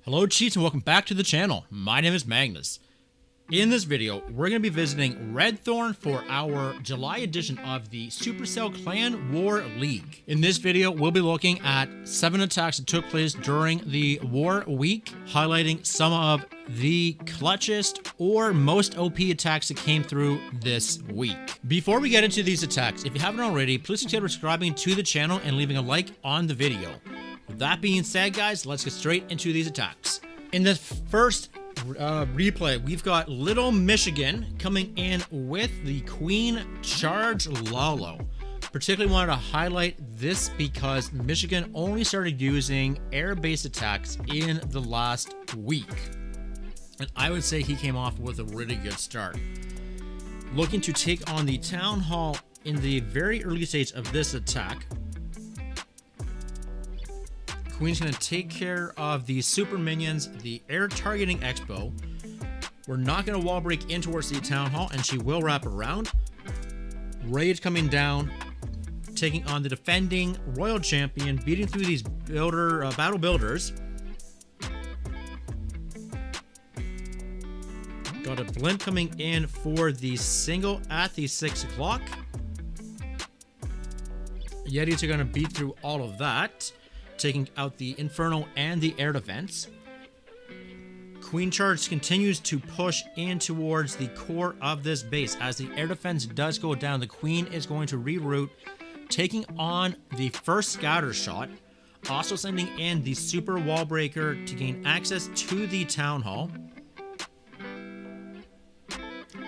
Hello Chiefs and welcome back to the channel. My name is Magnus. In this video, we're going to be visiting RedThorn for our July edition of the Supercell Clan War League. In this video, we'll be looking at 7 attacks that took place during the War Week, highlighting some of the clutchest or most OP attacks that came through this week. Before we get into these attacks, if you haven't already, please consider subscribing to the channel and leaving a like on the video. With that being said, guys, let's get straight into these attacks. In the first replay, we've got Little Michigan coming in with the Queen Charge Lalo. Particularly wanted to highlight this because Michigan only started using air-based attacks in the last week. And I would say he came off with a really good start. Looking to take on the Town Hall in the very early stage of this attack. Queen's going to take care of the super minions, the air targeting expo. We're not going to wall break in towards the Town Hall, and she will wrap around. Rage coming down, taking on the defending Royal Champion, beating through these battle builders. Got a blimp coming in for the single at the 6 o'clock. Yetis are going to beat through all of that, taking out the Inferno and the air defense. Queen Charge continues to push in towards the core of this base. As the air defense does go down, the Queen is going to reroute, taking on the first scatter shot, also sending in the super wall breaker to gain access to the Town Hall.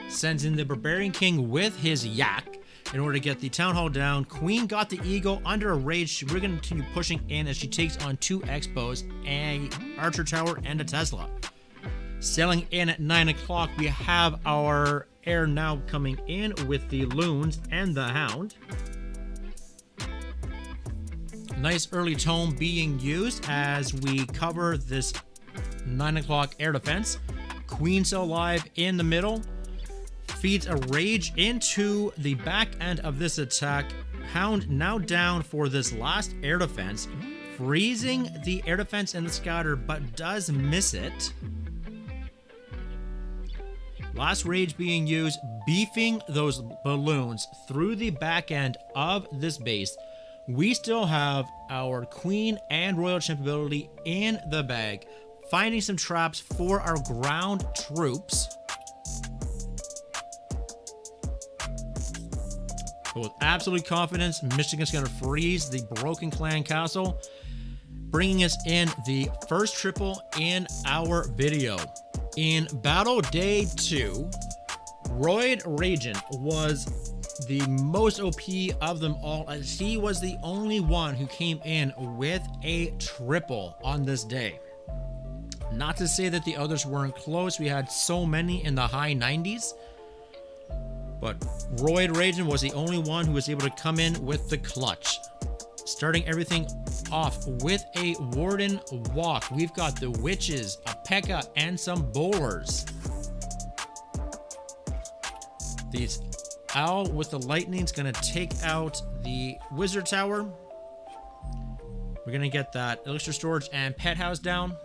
Sends in the Barbarian King with his yak in order to get the Town Hall down. Queen got the Eagle under a rage. We're going to continue pushing in as she takes on 2 Expos, an Archer Tower, and a Tesla. Sailing in at 9 o'clock, we have our air now coming in with the Loons and the Hound. Nice early tome being used as we cover this 9 o'clock air defense. Queen still alive in the middle. Feeds a rage into the back end of this attack. Hound now down for this last air defense, freezing the air defense and the scatter, but does miss it. Last rage being used, beefing those balloons through the back end of this base. We still have our Queen and Royal Champ ability in the bag, finding some traps for our ground troops. But with absolute confidence, Michigan's going to freeze the Broken Clan Castle, bringing us in the first triple in our video. In Battle Day 2, Royd Ragent was the most OP of them all, as he was the only one who came in with a triple on this day. Not to say that the others weren't close, we had so many in the high 90s. But Royd Ragent was the only one who was able to come in with the clutch. Starting everything off with a Warden Walk. We've got the Witches, a P.E.K.K.A, and some Bowlers. These Owl with the Lightning's going to take out the Wizard Tower. We're going to get that Elixir Storage and Pet House down.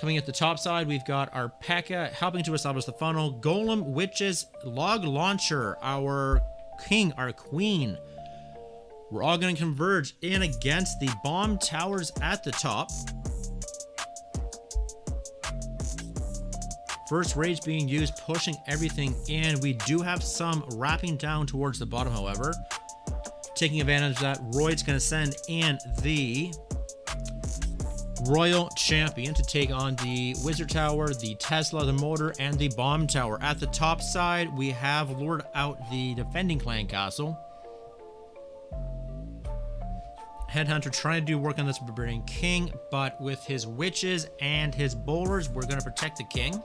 Coming at the top side, we've got our P.E.K.K.A helping to establish the funnel. Golem, Witches, Log Launcher, our King, our Queen. We're all going to converge in against the bomb towers at the top. First rage being used, pushing everything in. We do have some wrapping down towards the bottom, however. Taking advantage of that, Royd's going to send in the Royal Champion to take on the Wizard Tower, the Tesla, the Motor, and the Bomb Tower. At the top side, we have lured out the defending Clan Castle. Headhunter trying to do work on this Barbarian King, but with his Witches and his Bowlers, we're going to protect the King.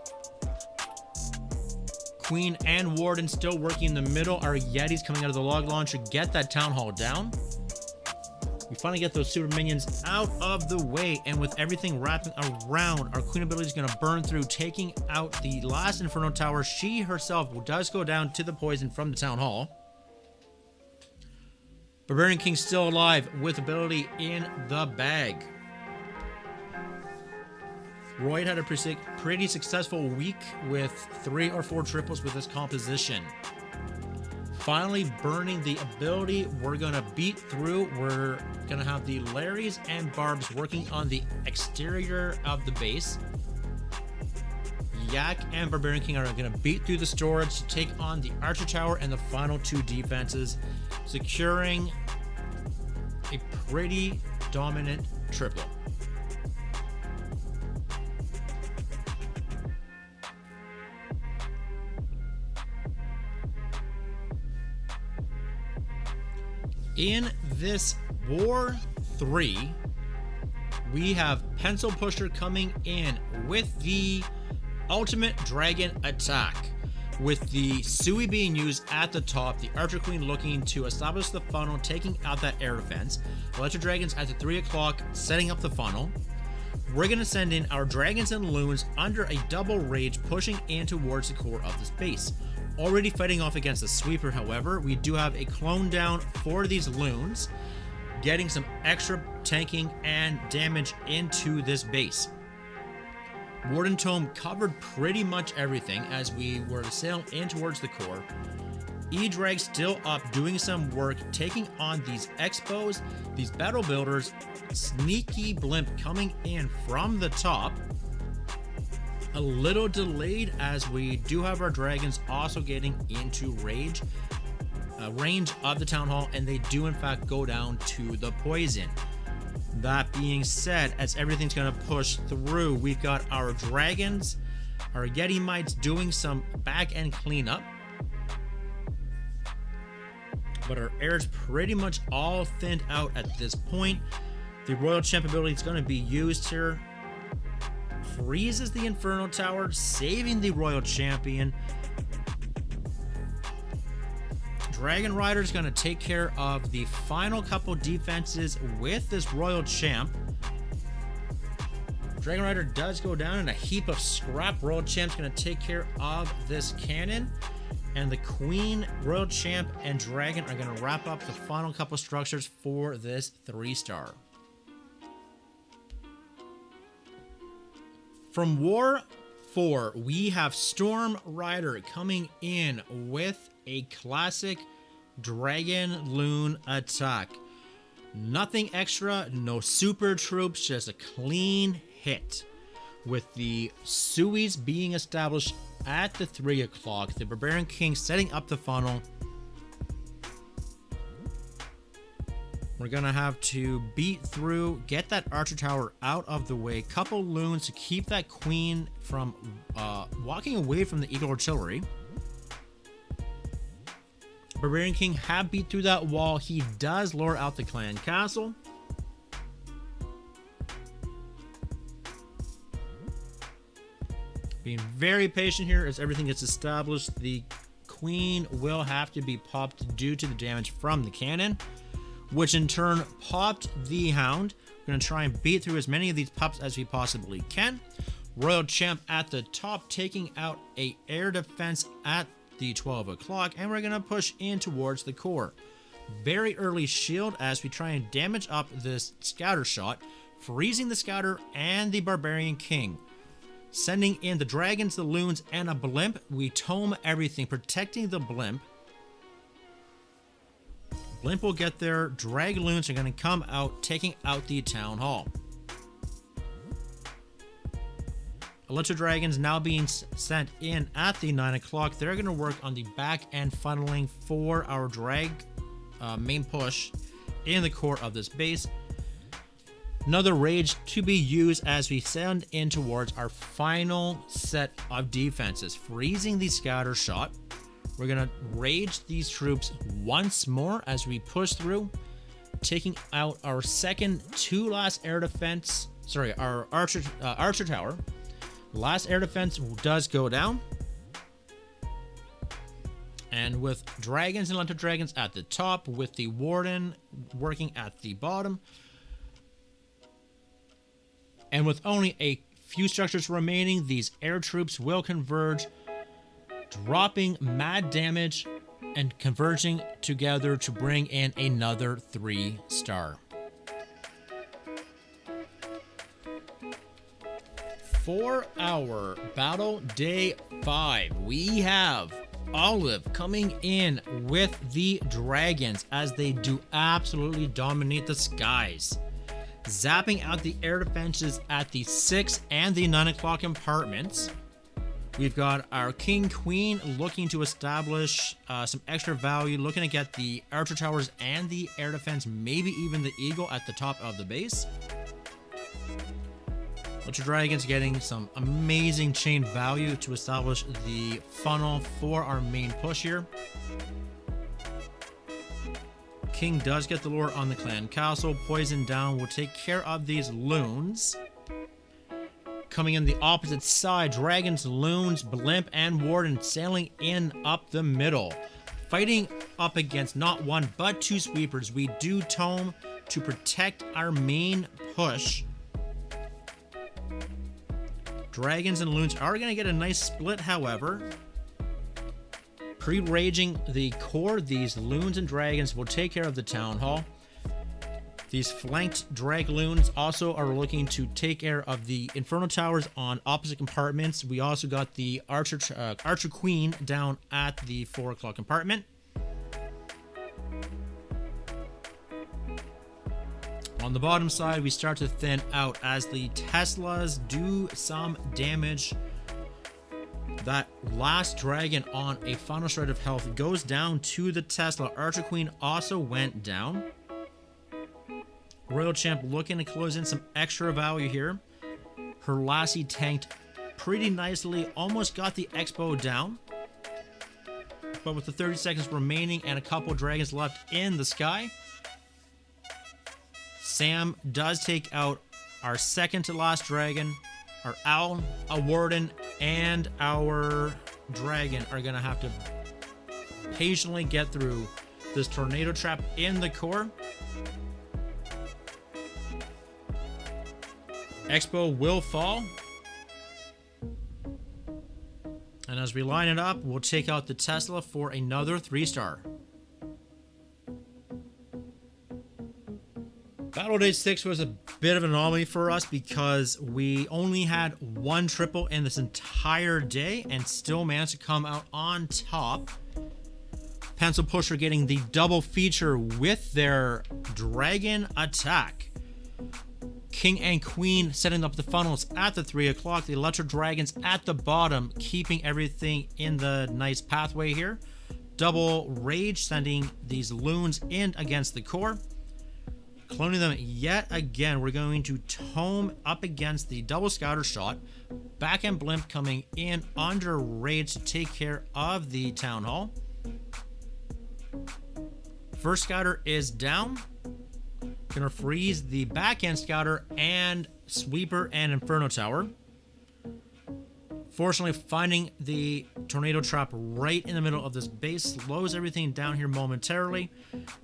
Queen and Warden still working in the middle. Our Yetis coming out of the Log Launcher get that Town Hall down. We finally get those super minions out of the way, and with everything wrapping around, our Queen ability is going to burn through, taking out the last Inferno Tower. She herself does go down to the poison from the Town Hall. Barbarian King still alive with ability in the bag. Royd had a pretty successful week with 3 or 4 triples with this composition. Finally burning the ability, we're gonna beat through. We're gonna have the Larrys and Barbs working on the exterior of the base. Yak and Barbarian King are gonna beat through the storage to take on the Archer Tower and the final 2 defenses, securing a pretty dominant triple. In this War 3, we have Pencil Pusher coming in with the Ultimate Dragon Attack. With the Sui being used at the top, the Archer Queen looking to establish the funnel, taking out that air defense. Electro Dragons at the 3 o'clock, setting up the funnel. We're going to send in our Dragons and Loons under a double rage, pushing in towards the core of this base. Already fighting off against the Sweeper, however, we do have a clone down for these Loons, getting some extra tanking and damage into this base. Warden Tome covered pretty much everything as we were sailing in towards the core. E-Drag still up, doing some work, taking on these Expos, these Battle Builders. Sneaky Blimp coming in from the top. A little delayed as we do have our Dragons also getting into range of the Town Hall, and they do in fact go down to the poison. That being said, as everything's going to push through, we've got our Dragons, our Yeti Mites doing some back-end cleanup. But our air's pretty much all thinned out at this point. The Royal Champ ability is going to be used here. Freezes the Inferno Tower, saving the Royal Champion. Dragon Rider is going to take care of the final couple defenses with this Royal Champ. Dragon Rider does go down in a heap of scrap. Royal Champ's going to take care of this cannon. And the Queen, Royal Champ, and Dragon are going to wrap up the final couple structures for this 3-star. From War 4, we have Storm Rider coming in with a classic Dragon Loon attack. Nothing extra, no super troops, just a clean hit. With the Suis being established at the 3 o'clock, the Barbarian King setting up the funnel. We're gonna have to beat through, get that Archer Tower out of the way, couple Loons to keep that Queen from walking away from the Eagle Artillery. Barbarian King have beat through that wall. He does lure out the Clan Castle. Being very patient here as everything gets established. The Queen will have to be popped due to the damage from the cannon, which in turn popped the Hound. We're going to try and beat through as many of these pups as we possibly can. Royal Champ at the top, taking out a air defense at the 12 o'clock, and we're going to push in towards the core. Very early shield as we try and damage up this Scouter shot, freezing the Scouter and the Barbarian King. Sending in the Dragons, the Loons, and a Blimp. We tome everything, protecting the Blimp. Blimp will get there. Drag Loons are going to come out, taking out the Town Hall. Electro Dragons now being sent in at the 9 o'clock. They're going to work on the back end funneling for our drag main push in the core of this base. Another rage to be used as we send in towards our final set of defenses, freezing the Scouter shot. We're going to rage these troops once more as we push through, taking out our second to last air defense. Sorry, our Archer Tower. Last air defense does go down. And with Dragons and Electro Dragons at the top, with the Warden working at the bottom, and with only a few structures remaining, these air troops will converge, dropping mad damage and converging together to bring in another 3-star. For our battle day 5, we have Olive coming in with the dragons as they do absolutely dominate the skies, zapping out the air defenses at the 6 and the 9 o'clock compartments. We've got our King Queen looking to establish some extra value, looking to get the archer towers and the air defense, maybe even the eagle at the top of the base. Butcher Dragons getting some amazing chain value to establish the funnel for our main push here. King does get the lure on the clan castle. Poison down will take care of these loons. Coming in the opposite side, dragons, loons, blimp, and warden sailing in up the middle. Fighting up against not one but 2 sweepers. We do tome to protect our main push. Dragons and loons are going to get a nice split, however. Pre-raging the core, these loons and dragons will take care of the town hall. These flanked drag loons also are looking to take care of the inferno towers on opposite compartments. We also got the archer queen down at the 4 o'clock compartment. On the bottom side, we start to thin out as the Teslas do some damage. That last dragon on a final shred of health goes down to the Tesla. Archer Queen also went down. Royal Champ looking to close in some extra value here. Her Lassie tanked pretty nicely, almost got the Expo down. But with the 30 seconds remaining and a couple dragons left in the sky, Sam does take out our second to last dragon. Our owl, a warden, and our dragon are going to have to patiently get through this tornado trap in the core. Expo will fall. And as we line it up, we'll take out the Tesla for another 3-star. Battle Day 6 was a bit of an anomaly for us because we only had 1 triple in this entire day and still managed to come out on top. Pencil Pusher getting the double feature with their dragon attack. King and Queen setting up the funnels at the 3 o'clock. The Electro Dragons at the bottom, keeping everything in the nice pathway here. Double Rage sending these loons in against the core. Cloning them yet again. We're going to tome up against the double Scouter shot. Back and Blimp coming in under Rage to take care of the Town Hall. First Scouter is down. Gonna freeze the back end Scouter and Sweeper and Inferno Tower. Fortunately, finding the tornado trap right in the middle of this base slows everything down here momentarily.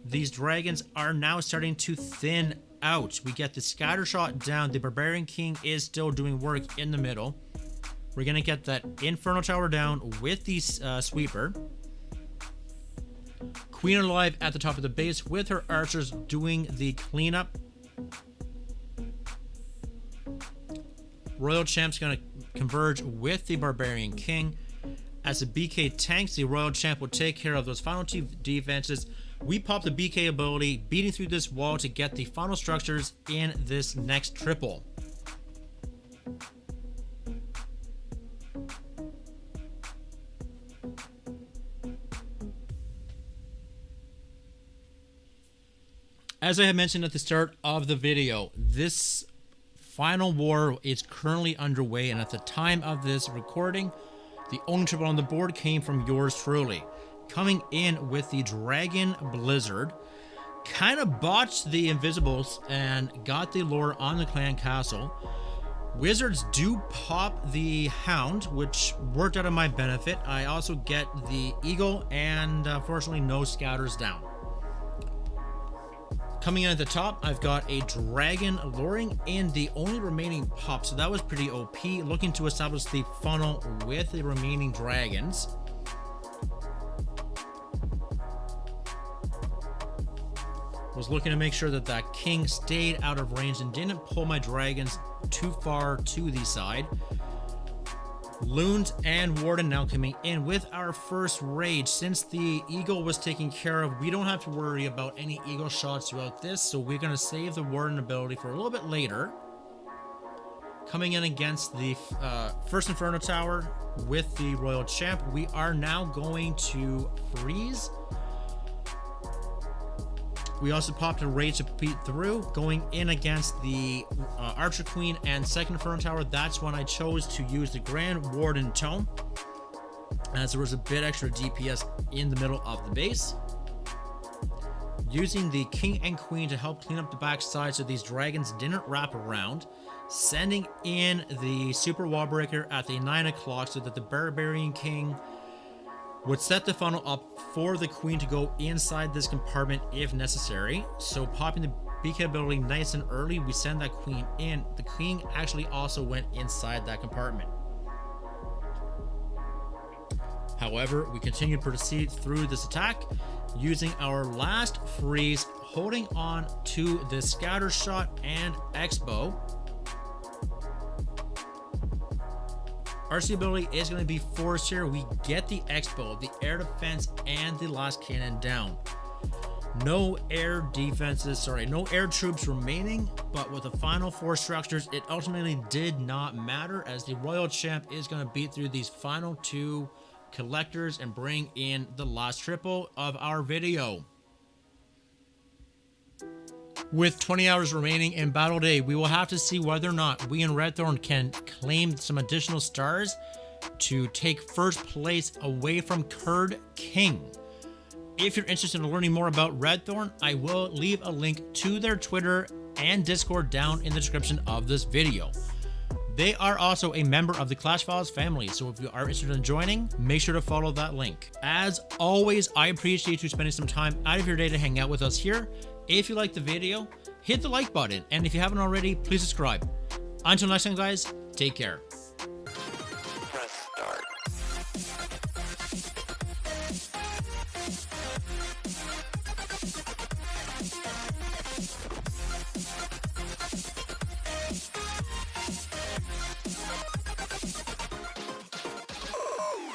These dragons are now starting to thin out. We get the Scatter Shot down. The Barbarian King is still doing work in the middle. We're gonna get that Inferno Tower down with the Sweeper. Queen alive at the top of the base with her archers doing the cleanup. Royal Champ's going to converge with the Barbarian King. As the BK tanks, the Royal Champ will take care of those final 2 defenses. We pop the BK ability, beating through this wall to get the final structures in this next triple. As I had mentioned at the start of the video, this final war is currently underway, and at the time of this recording, the only triple on the board came from yours truly. Coming in with the Dragon Blizzard, kind of botched the Invisibles and got the lure on the clan castle. Wizards do pop the Hound, which worked out of my benefit. I also get the Eagle, and fortunately no Scouters down. Coming in at the top, I've got a Dragon luring in the only remaining pop, so that was pretty OP. Looking to establish the funnel with the remaining dragons. Was looking to make sure that that King stayed out of range and didn't pull my dragons too far to the side. Loons and Warden now coming in with our first rage. Since the Eagle was taken care of, we don't have to worry about any Eagle shots throughout this, so we're going to save the Warden ability for a little bit later. Coming in against the first Inferno Tower with the Royal Champ, we are now going to freeze. We also popped a Rage to beat through, going in against the Archer Queen and second Inferno Tower. That's when I chose to use the Grand Warden Tome, as there was a bit extra DPS in the middle of the base. Using the King and Queen to help clean up the backside so these dragons didn't wrap around. Sending in the Super Wall Breaker at the 9 o'clock so that the Barbarian King would set the funnel up for the Queen to go inside this compartment if necessary. So popping the beacon ability nice and early, we send that Queen in. The King actually also went inside that compartment. However, we continue to proceed through this attack using our last freeze, holding on to the Scatter Shot and X-Bow. RC ability is going to be forced here. We get the X-Bow, the air defense, and the last cannon down. No air defenses, no air troops remaining, but with the final 4 structures, it ultimately did not matter, as the Royal Champ is going to beat through these final 2 collectors and bring in the last triple of our video. With 20 hours remaining in Battle Day, we will have to see whether or not we in RedThorn can claim some additional stars to take first place away from Kurd King. If you're interested in learning more about RedThorn, I will leave a link to their Twitter and Discord down in the description of this video. They are also a member of the Clash Files family, so if you are interested in joining, make sure to follow that link. As always, I appreciate you spending some time out of your day to hang out with us here. If you liked the video, hit the like button, and if you haven't already, please subscribe. Until next time, guys, take care. Press start.